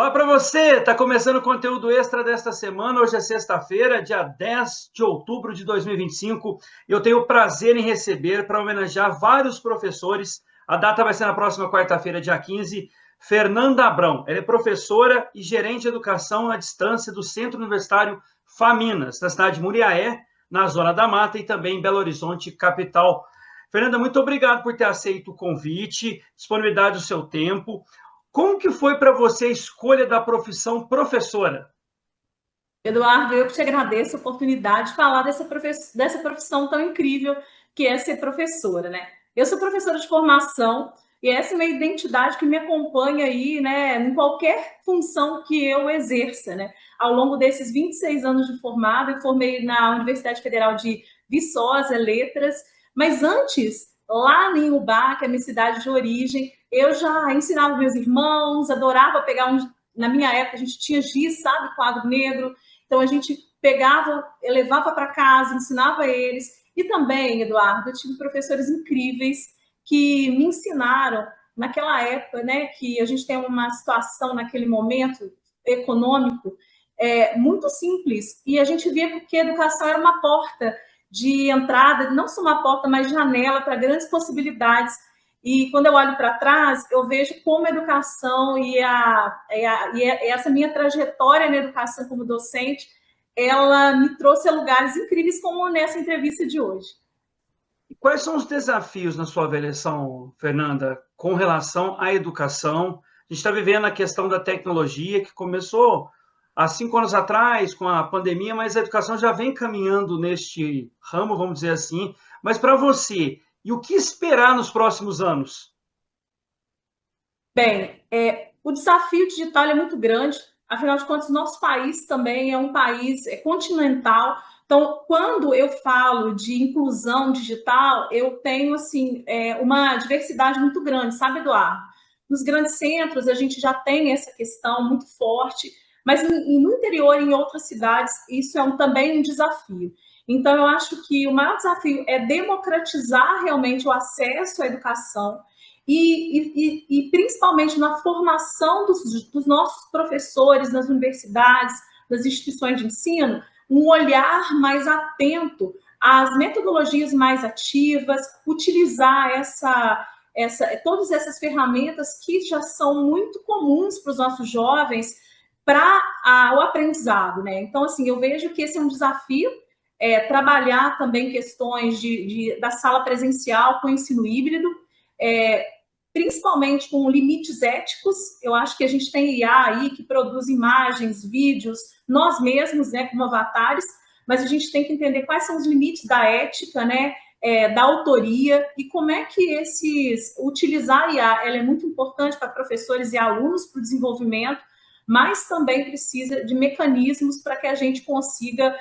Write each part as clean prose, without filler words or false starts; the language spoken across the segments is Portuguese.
Olá para você! Está começando o conteúdo extra desta semana. Hoje é sexta-feira, dia 10 de outubro de 2025. Eu tenho o prazer em receber, para homenagear vários professores, a data vai ser na próxima quarta-feira, dia 15, Fernanda Abrão. Ela é professora e gerente de educação à distância do Centro Universitário Faminas, na cidade de Muriaé, na Zona da Mata, e também em Belo Horizonte, capital. Fernanda, muito obrigado por ter aceito o convite, disponibilidade do seu tempo. Como que foi para você a escolha da profissão professora? Eduardo, eu que te agradeço a oportunidade de falar dessa profissão tão incrível que é ser professora, né? Eu sou professora de formação e essa é uma identidade que me acompanha aí, né, em qualquer função que eu exerça, né? Ao longo desses 26 anos de formada, eu formei na Universidade Federal de Viçosa, Letras, mas antes, lá em Ubá, que é a minha cidade de origem, eu já ensinava meus irmãos, adorava pegar na minha época a gente tinha giz, sabe, quadro negro, então a gente pegava, levava para casa, ensinava eles. E também, Eduardo, eu tive professores incríveis que me ensinaram naquela época, né, que a gente tem uma situação naquele momento econômico muito simples. E a gente via que a educação era uma porta de entrada, não só uma porta, mas janela para grandes possibilidades. E quando eu olho para trás, eu vejo como a educação e essa minha trajetória na educação como docente, ela me trouxe a lugares incríveis como nessa entrevista de hoje. E quais são os desafios na sua avaliação, Fernanda, com relação à educação? A gente está vivendo a questão da tecnologia, que começou há 5 anos atrás, com a pandemia, mas a educação já vem caminhando neste ramo, vamos dizer assim. Mas para você, e o que esperar nos próximos anos? Bem, o desafio digital é muito grande, afinal de contas, nosso país também é um país continental. Então, quando eu falo de inclusão digital, eu tenho assim uma diversidade muito grande, sabe, Eduardo? Nos grandes centros, a gente já tem essa questão muito forte, mas no interior, em outras cidades, isso é também um desafio. Então, eu acho que o maior desafio é democratizar realmente o acesso à educação e principalmente na formação dos nossos professores nas universidades, nas instituições de ensino, um olhar mais atento às metodologias mais ativas, utilizar todas essas ferramentas que já são muito comuns para os nossos jovens para o aprendizado, né? Então, assim, eu vejo que esse é um desafio, trabalhar também questões da sala presencial com ensino híbrido, é, principalmente com limites éticos. Eu acho que a gente tem IA aí que produz imagens, vídeos, nós mesmos, né, como avatares, mas a gente tem que entender quais são os limites da ética, né, da autoria e como é que utilizar a IA, ela é muito importante para professores e alunos para o desenvolvimento, mas também precisa de mecanismos para que a gente consiga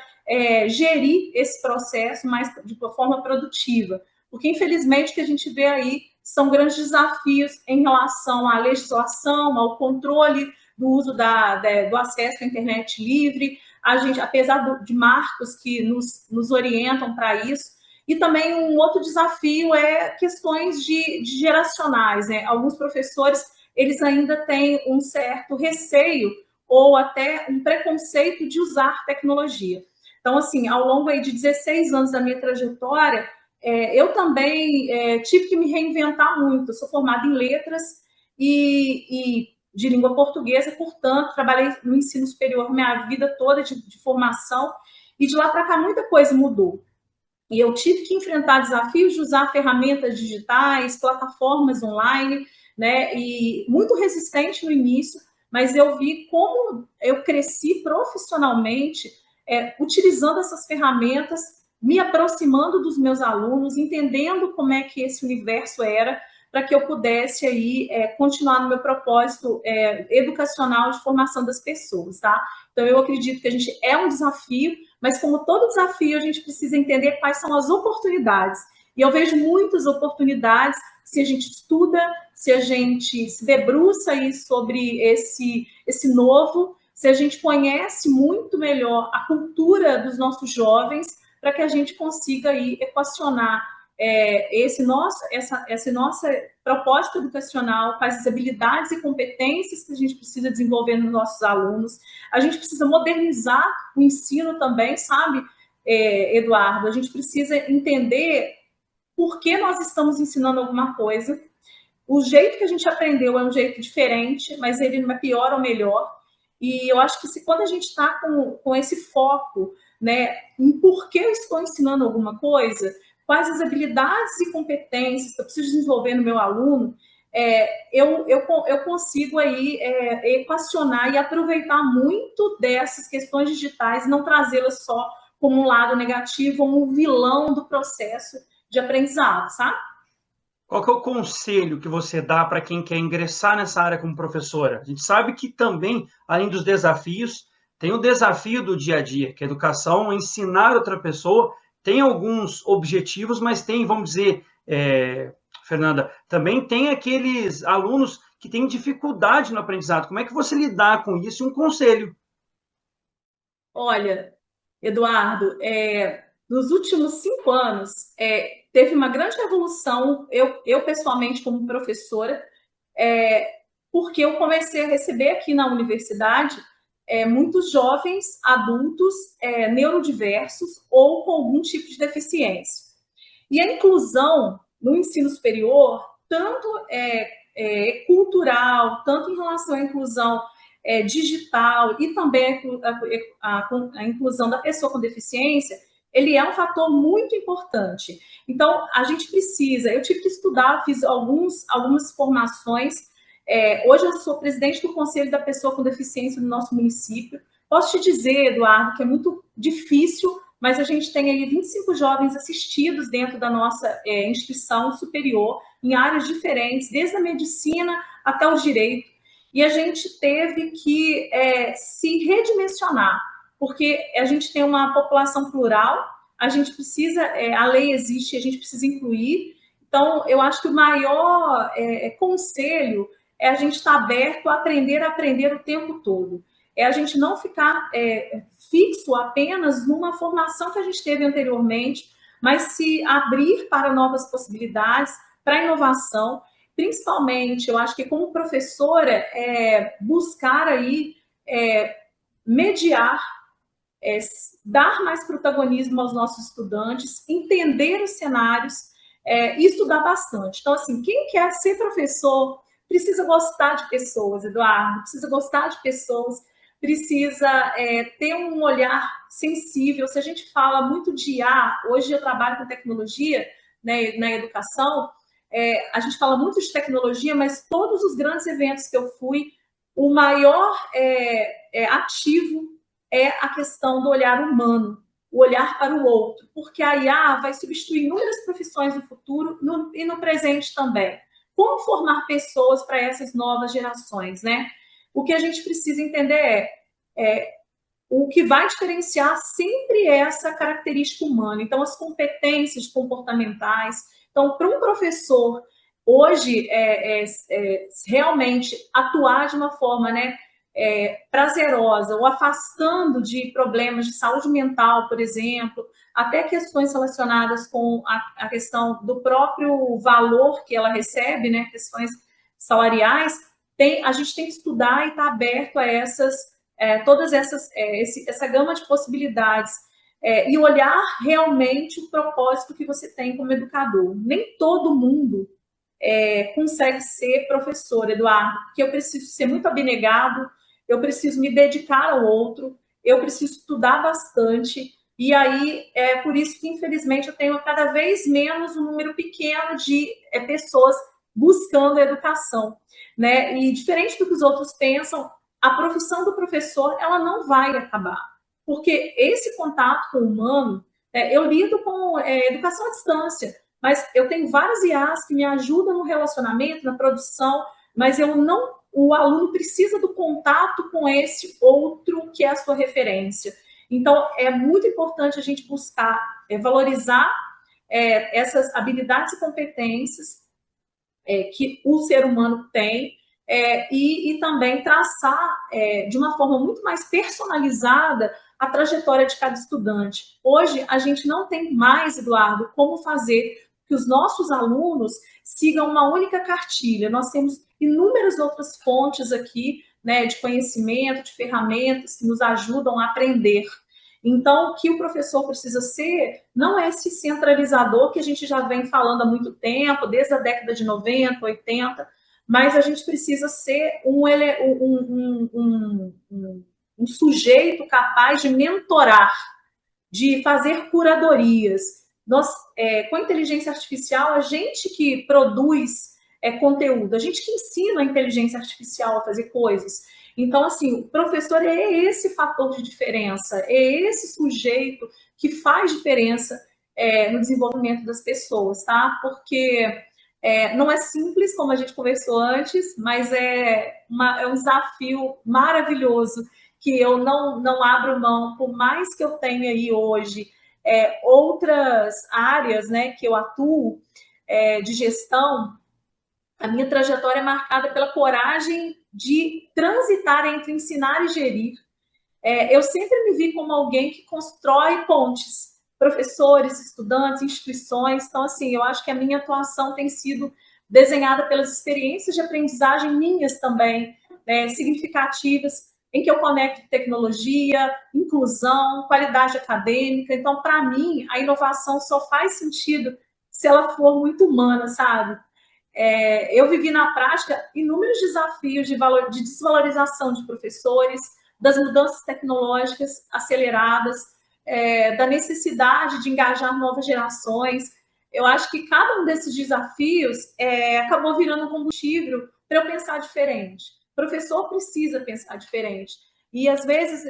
gerir esse processo de forma produtiva. Porque, infelizmente, o que a gente vê aí são grandes desafios em relação à legislação, ao controle do uso do acesso à internet livre, a gente, apesar de marcos que nos orientam para isso. E também um outro desafio é questões de geracionais, né? Alguns professores, eles ainda têm um certo receio ou até um preconceito de usar tecnologia. Então, assim, ao longo aí de 16 anos da minha trajetória, eu também tive que me reinventar muito. Eu sou formada em letras e de língua portuguesa, portanto, trabalhei no ensino superior minha vida toda de formação, e de lá para cá muita coisa mudou. E eu tive que enfrentar desafios de usar ferramentas digitais, plataformas online, né? E muito resistente no início, mas eu vi como eu cresci profissionalmente utilizando essas ferramentas, me aproximando dos meus alunos, entendendo como é que esse universo era, para que eu pudesse aí continuar no meu propósito educacional de formação das pessoas, tá? Então eu acredito que a gente é um desafio, mas como todo desafio a gente precisa entender quais são as oportunidades. E eu vejo muitas oportunidades se a gente estuda, se a gente se debruça aí sobre esse novo, se a gente conhece muito melhor a cultura dos nossos jovens, para que a gente consiga aí equacionar essa nossa propósito educacional, quais as habilidades e competências que a gente precisa desenvolver nos nossos alunos. A gente precisa modernizar o ensino também, sabe, Eduardo? A gente precisa entender por que nós estamos ensinando alguma coisa. O jeito que a gente aprendeu é um jeito diferente, mas ele não é pior ou melhor. E eu acho que quando a gente está com esse foco, né, em por que eu estou ensinando alguma coisa, quais as habilidades e competências que eu preciso desenvolver no meu aluno, eu consigo aí equacionar e aproveitar muito dessas questões digitais e não trazê-las só como um lado negativo ou um vilão do processo de aprendizado, sabe? Qual que é o conselho que você dá para quem quer ingressar nessa área como professora? A gente sabe que também, além dos desafios, tem o desafio do dia a dia, que é a educação, ensinar outra pessoa, tem alguns objetivos, mas tem, vamos dizer, Fernanda, também tem aqueles alunos que têm dificuldade no aprendizado. Como é que você lidar com isso? E um conselho. Olha, Eduardo, nos últimos 5 anos, teve uma grande revolução, eu pessoalmente, como professora, porque eu comecei a receber aqui na universidade muitos jovens adultos neurodiversos ou com algum tipo de deficiência. E a inclusão no ensino superior, tanto cultural, tanto em relação à inclusão digital e também a inclusão da pessoa com deficiência, ele é um fator muito importante. Então, a gente precisa, eu tive que estudar, fiz algumas formações, hoje eu sou presidente do Conselho da Pessoa com Deficiência no nosso município. Posso te dizer, Eduardo, que é muito difícil, mas a gente tem aí 25 jovens assistidos dentro da nossa instituição superior, em áreas diferentes, desde a medicina até o direito. E a gente teve que se redimensionar, porque a gente tem uma população plural, a gente precisa, a lei existe, a gente precisa incluir. Então, eu acho que o maior conselho é a gente estar aberto a aprender o tempo todo. É a gente não ficar fixo apenas numa formação que a gente teve anteriormente, mas se abrir para novas possibilidades, para inovação. Principalmente, eu acho que como professora, buscar aí mediar, dar mais protagonismo aos nossos estudantes, entender os cenários e estudar bastante. Então, assim, quem quer ser professor precisa gostar de pessoas, Eduardo, precisa gostar de pessoas, precisa ter um olhar sensível. Se a gente fala muito de IA, hoje eu trabalho com tecnologia, né, na educação, a gente fala muito de tecnologia, mas todos os grandes eventos que eu fui, o maior ativo é a questão do olhar humano, o olhar para o outro, porque a IA vai substituir inúmeras profissões no futuro e no presente também. Como formar pessoas para essas novas gerações, né? O que a gente precisa entender o que vai diferenciar sempre é essa característica humana. Então, as competências comportamentais. Então, para um professor hoje realmente atuar de uma forma, né, prazerosa, ou afastando de problemas de saúde mental, por exemplo, até questões relacionadas com a questão do próprio valor que ela recebe, né, questões salariais, a gente tem que estudar e estar aberto a todas essa gama de possibilidades e olhar realmente o propósito que você tem como educador. Nem todo mundo consegue ser professor, Eduardo, porque eu preciso ser muito abnegado, eu preciso me dedicar ao outro, eu preciso estudar bastante, e aí é por isso que, infelizmente, eu tenho cada vez menos um número pequeno de pessoas buscando a educação, né? E diferente do que os outros pensam, a profissão do professor, ela não vai acabar, porque esse contato com o humano, eu lido com educação à distância, mas eu tenho várias IAs que me ajudam no relacionamento, na produção, mas o aluno precisa do contato com esse outro que é a sua referência. Então, é muito importante a gente buscar valorizar essas habilidades e competências que o ser humano tem e também traçar de uma forma muito mais personalizada a trajetória de cada estudante. Hoje, a gente não tem mais, Eduardo, como fazer que os nossos alunos sigam uma única cartilha. Nós temos inúmeras outras fontes aqui, né, de conhecimento, de ferramentas que nos ajudam a aprender. Então, o que o professor precisa ser não é esse centralizador que a gente já vem falando há muito tempo, desde a década de 90, 80, mas a gente precisa ser um sujeito capaz de mentorar, de fazer curadorias. Nós, com a inteligência artificial, a gente que produz conteúdo, a gente que ensina a inteligência artificial a fazer coisas. Então, assim, o professor é esse fator de diferença, é esse sujeito que faz diferença no desenvolvimento das pessoas, tá? Porque não é simples, como a gente conversou antes, mas é um desafio maravilhoso que eu não abro mão, por mais que eu tenha aí hoje outras áreas, né, que eu atuo de gestão. A minha trajetória é marcada pela coragem de transitar entre ensinar e gerir. Eu sempre me vi como alguém que constrói pontes, professores, estudantes, instituições. Então, assim, eu acho que a minha atuação tem sido desenhada pelas experiências de aprendizagem minhas também, significativas, em que eu conecto tecnologia, inclusão, qualidade acadêmica. Então, para mim, a inovação só faz sentido se ela for muito humana, sabe? Eu vivi na prática inúmeros desafios de desvalorização de professores, das mudanças tecnológicas aceleradas, da necessidade de engajar novas gerações. Eu acho que cada um desses desafios acabou virando um combustível para eu pensar diferente. O professor precisa pensar diferente. E, às vezes,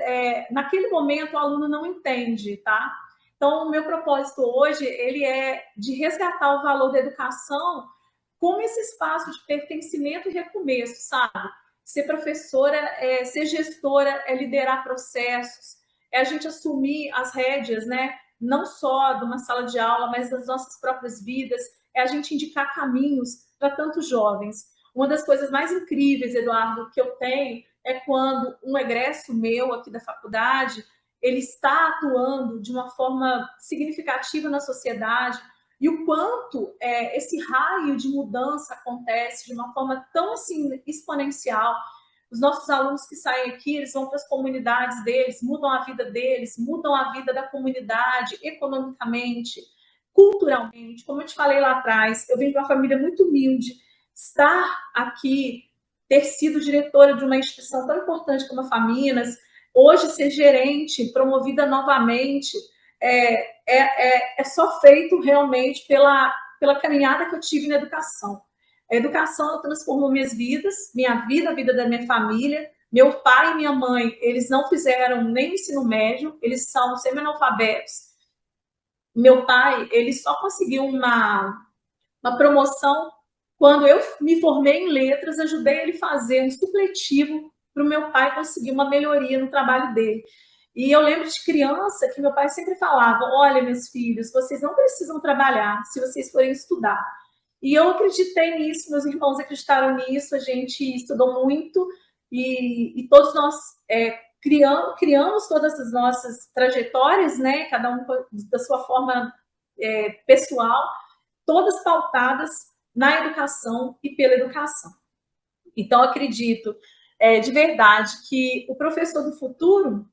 naquele momento, o aluno não entende, tá? Então, o meu propósito hoje, ele é de resgatar o valor da educação como esse espaço de pertencimento e recomeço, sabe? Ser professora, ser gestora, é liderar processos, é a gente assumir as rédeas, né? Não só de uma sala de aula, mas das nossas próprias vidas, é a gente indicar caminhos para tantos jovens. Uma das coisas mais incríveis, Eduardo, que eu tenho é quando um egresso meu aqui da faculdade, ele está atuando de uma forma significativa na sociedade, e o quanto esse raio de mudança acontece de uma forma tão assim exponencial. Os nossos alunos que saem aqui, eles vão para as comunidades deles, mudam a vida deles, mudam a vida da comunidade economicamente, culturalmente. Como eu te falei lá atrás, eu venho de uma família muito humilde. Estar aqui, ter sido diretora de uma instituição tão importante como a Faminas, hoje ser gerente, promovida novamente, é só feito realmente pela caminhada que eu tive na educação. A educação transformou minhas vidas, minha vida, a vida da minha família. Meu pai e minha mãe, eles não fizeram nem ensino médio, eles são semi-analfabetos. Meu pai, ele só conseguiu uma promoção quando eu me formei em letras, ajudei ele a fazer um supletivo para o meu pai conseguir uma melhoria no trabalho dele. E eu lembro de criança que meu pai sempre falava: olha, meus filhos, vocês não precisam trabalhar se vocês forem estudar. E eu acreditei nisso, meus irmãos acreditaram nisso, a gente estudou muito e todos nós criamos todas as nossas trajetórias, né? Cada um da sua forma pessoal, todas pautadas na educação e pela educação. Então, acredito de verdade que o professor do futuro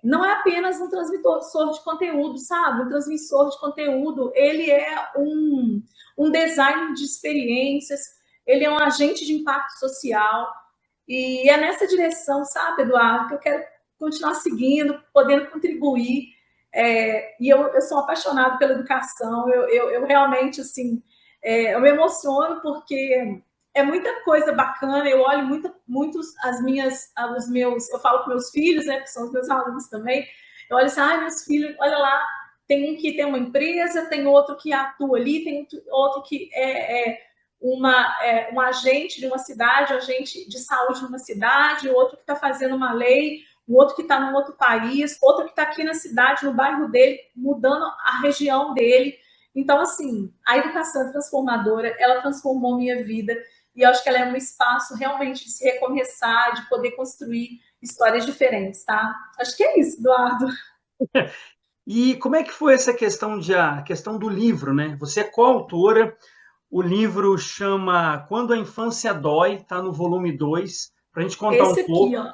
não é apenas um transmissor de conteúdo, sabe? Um transmissor de conteúdo, ele é um design de experiências, ele é um agente de impacto social, e é nessa direção, sabe, Eduardo, que eu quero continuar seguindo, podendo contribuir. E eu sou apaixonada pela educação, eu realmente, assim, eu me emociono porque é muita coisa bacana, eu olho os meus, eu falo com meus filhos, né, que são os meus alunos também, eu olho assim, meus filhos, olha lá, tem um que tem uma empresa, tem outro que atua ali, tem outro que um agente de uma cidade, um agente de saúde de uma cidade, outro que está fazendo uma lei, o outro que está num outro país, outro que está aqui na cidade, no bairro dele, mudando a região dele. Então, assim, a educação é transformadora, ela transformou minha vida, e eu acho que ela é um espaço realmente de se recomeçar, de poder construir histórias diferentes, tá? Acho que é isso, Eduardo. E como é que foi essa questão a questão do livro, né? Você é coautora, o livro chama Quando a Infância Dói, está no volume 2, para a gente contar um Esse aqui, pouco. ó,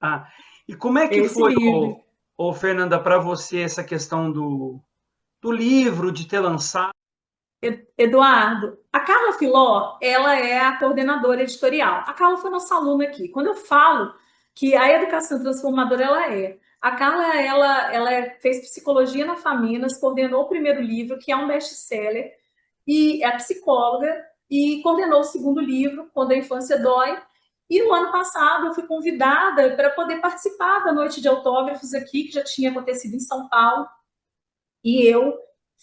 Ah, e como é que esse foi, livro. Fernanda, para você essa questão do livro, de ter lançado? Eduardo, a Carla Filó, ela é a coordenadora editorial. A Carla foi nossa aluna aqui. Quando eu falo que a educação transformadora, ela é. A Carla, fez psicologia na Faminas, coordenou o primeiro livro, que é um best-seller, e é psicóloga, e coordenou o segundo livro, Quando a Infância Dói. E no ano passado eu fui convidada para poder participar da noite de autógrafos aqui, que já tinha acontecido em São Paulo, e eu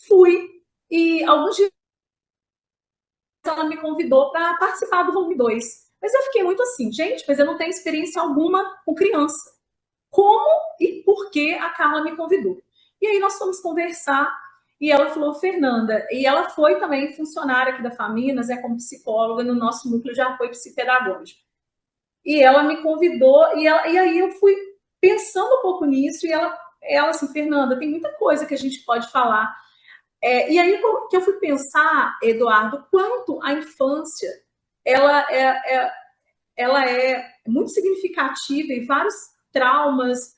fui. E alguns dias ela me convidou para participar do volume 2. Mas eu fiquei muito assim, gente, mas eu não tenho experiência alguma com criança. Como e por que a Carla me convidou? E aí nós fomos conversar e ela falou, Fernanda, e ela foi também funcionária aqui da Faminas, como psicóloga no nosso núcleo de apoio psicopedagógico. E ela me convidou, e aí eu fui pensando um pouco nisso, e ela assim, Fernanda, tem muita coisa que a gente pode falar. E aí que eu fui pensar, Eduardo, quanto a infância ela ela é muito significativa e vários traumas,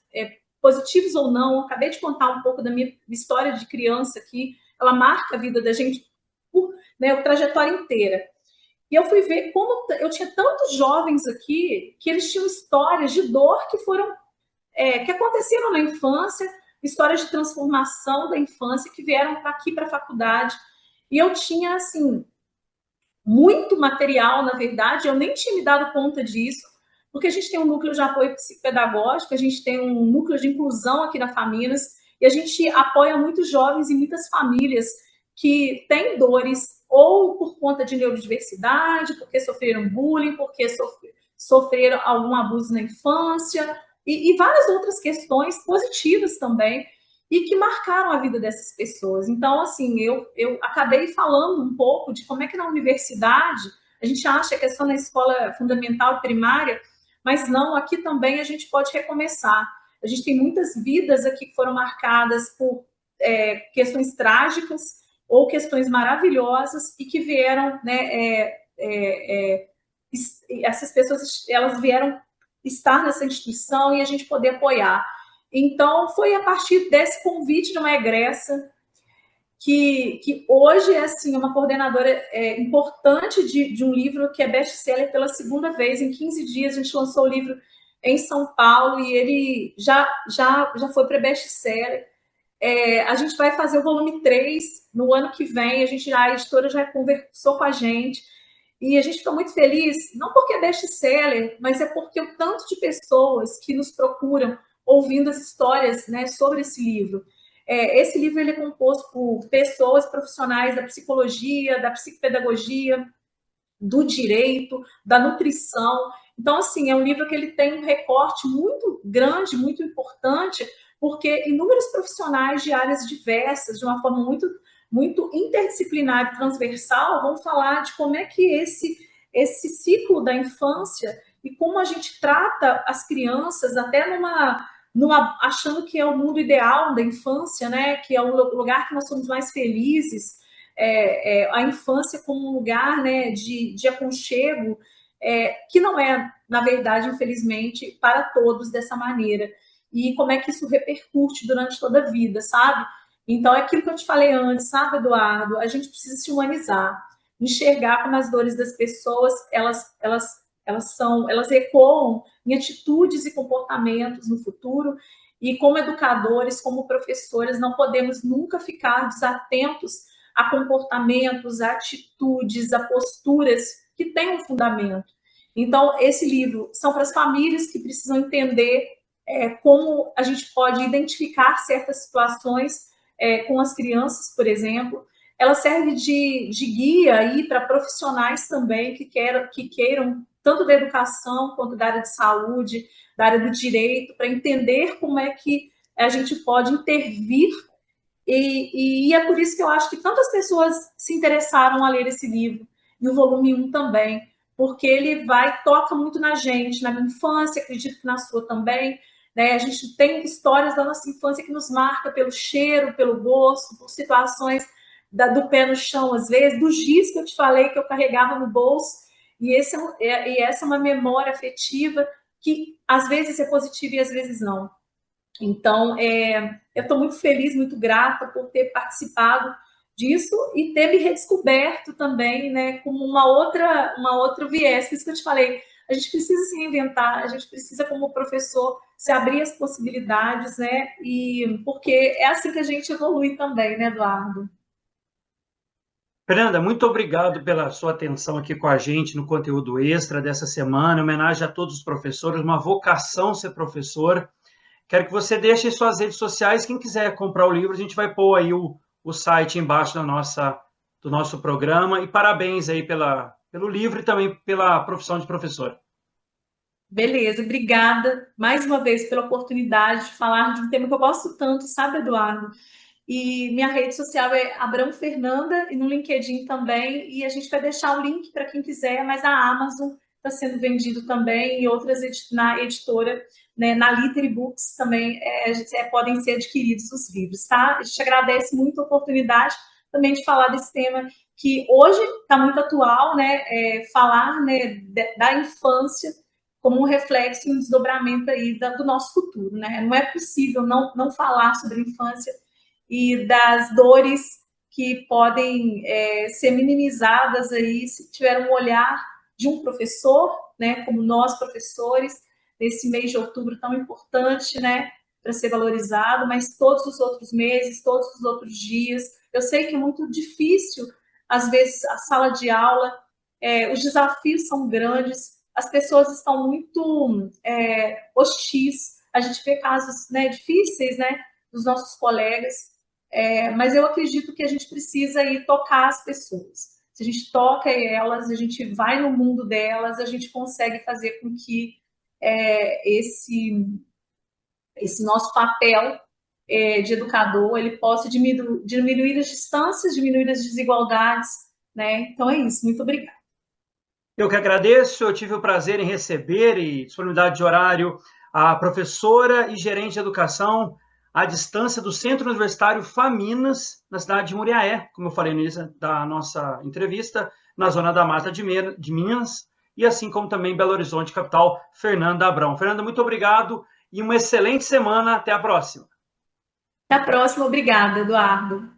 positivos ou não. Eu acabei de contar um pouco da minha história de criança aqui, ela marca a vida da gente por, né, a trajetória inteira. E eu fui ver como eu tinha tantos jovens aqui que eles tinham histórias de dor que foram que aconteceram na infância, histórias de transformação da infância que vieram para aqui para a faculdade. E eu tinha assim muito material, na verdade, eu nem tinha me dado conta disso, porque a gente tem um núcleo de apoio psicopedagógico, a gente tem um núcleo de inclusão aqui na Faminas, e a gente apoia muitos jovens e muitas famílias que têm dores, ou por conta de neurodiversidade, porque sofreram bullying, porque sofreram algum abuso na infância, e várias outras questões positivas também, e que marcaram a vida dessas pessoas. Então, assim, eu acabei falando um pouco de como é que na universidade a gente acha que é só na escola fundamental e primária, mas não, aqui também a gente pode recomeçar. A gente tem muitas vidas aqui que foram marcadas por questões trágicas ou questões maravilhosas e que vieram, né, essas pessoas, elas vieram estar nessa instituição e a gente poder apoiar. Então, foi a partir desse convite de uma egressa que hoje é assim, uma coordenadora importante de um livro que é best-seller pela segunda vez. Em 15 dias, a gente lançou o livro em São Paulo e ele já foi para best-seller. A gente vai fazer o volume 3 no ano que vem. A editora já conversou com a gente. E a gente fica muito feliz, não porque é best-seller, mas é porque o tanto de pessoas que nos procuram ouvindo as histórias, né, sobre esse livro. Esse livro ele é composto por pessoas profissionais da psicologia, da psicopedagogia, do direito, da nutrição. Então, assim, é um livro que ele tem um recorte muito grande, muito importante, porque inúmeros profissionais de áreas diversas, de uma forma muito interdisciplinar e transversal, vão falar de como é que esse ciclo da infância e como a gente trata as crianças até achando que é o mundo ideal da infância, né? Que é o lugar que nós somos mais felizes, a infância como um lugar, né, de aconchego, que não é, na verdade, infelizmente, para todos dessa maneira. E como é que isso repercute durante toda a vida, sabe? Então, é aquilo que eu te falei antes, sabe, Eduardo? A gente precisa se humanizar, enxergar como as dores das pessoas, elas ecoam em atitudes e comportamentos no futuro, e como educadores, como professores, não podemos nunca ficar desatentos a comportamentos, a atitudes, a posturas que têm um fundamento. Então, esse livro são para as famílias que precisam entender como a gente pode identificar certas situações com as crianças, por exemplo. Ela serve de guia aí para profissionais também que queiram tanto da educação quanto da área de saúde, da área do direito, para entender como é que a gente pode intervir. E é por isso que eu acho que tantas pessoas se interessaram a ler esse livro, e o volume 1 também, porque ele toca muito na gente, na minha infância, acredito que na sua também, né? A gente tem histórias da nossa infância que nos marca pelo cheiro, pelo gosto, por situações do pé no chão, às vezes, do giz que eu te falei que eu carregava no bolso, e essa é uma memória afetiva que às vezes é positiva e às vezes não. Então, eu estou muito feliz, muito grata por ter participado disso e ter me redescoberto também, né, como uma outra viés. Por isso que eu te falei, a gente precisa se reinventar, a gente precisa, como professor, se abrir as possibilidades, né, e porque é assim que a gente evolui também, né, Eduardo? Fernanda, muito obrigado pela sua atenção aqui com a gente no conteúdo extra dessa semana, em homenagem a todos os professores, uma vocação ser professor. Quero que você deixe suas redes sociais. Quem quiser comprar o livro, a gente vai pôr aí o site embaixo do nosso programa. E parabéns aí pelo livro e também pela profissão de professor. Beleza, obrigada mais uma vez pela oportunidade de falar de um tema que eu gosto tanto, sabe, Eduardo? E minha rede social é Abrão Fernanda e no LinkedIn também. E a gente vai deixar o link para quem quiser, mas a Amazon está sendo vendido também e outras na editora, né, na Literary Books também podem ser adquiridos os livros, tá? A gente agradece muito a oportunidade também de falar desse tema que hoje está muito atual, né? Falar, né, da infância como um reflexo e um desdobramento aí do nosso futuro, né? Não é possível não falar sobre a infância e das dores que podem ser minimizadas aí se tiver um olhar de um professor, né, como nós professores, nesse mês de outubro tão importante, né, para ser valorizado, mas todos os outros meses, todos os outros dias. Eu sei que é muito difícil, às vezes, a sala de aula, os desafios são grandes, as pessoas estão muito hostis, a gente vê casos, né, difíceis, né, dos nossos colegas, mas eu acredito que a gente precisa ir tocar as pessoas. Se a gente toca elas, a gente vai no mundo delas, a gente consegue fazer com que esse nosso papel de educador ele possa diminuir as distâncias, diminuir as desigualdades, né? Então é isso. Muito obrigada. Eu que agradeço, eu tive o prazer em receber e disponibilidade de horário a professora e gerente de educação à distância do Centro Universitário Faminas, na cidade de Muriaé, como eu falei no início da nossa entrevista, na zona da Mata de Minas, e assim como também Belo Horizonte, capital, Fernanda Abrão. Fernanda, muito obrigado e uma excelente semana. Até a próxima. Até a próxima. Obrigada, Eduardo.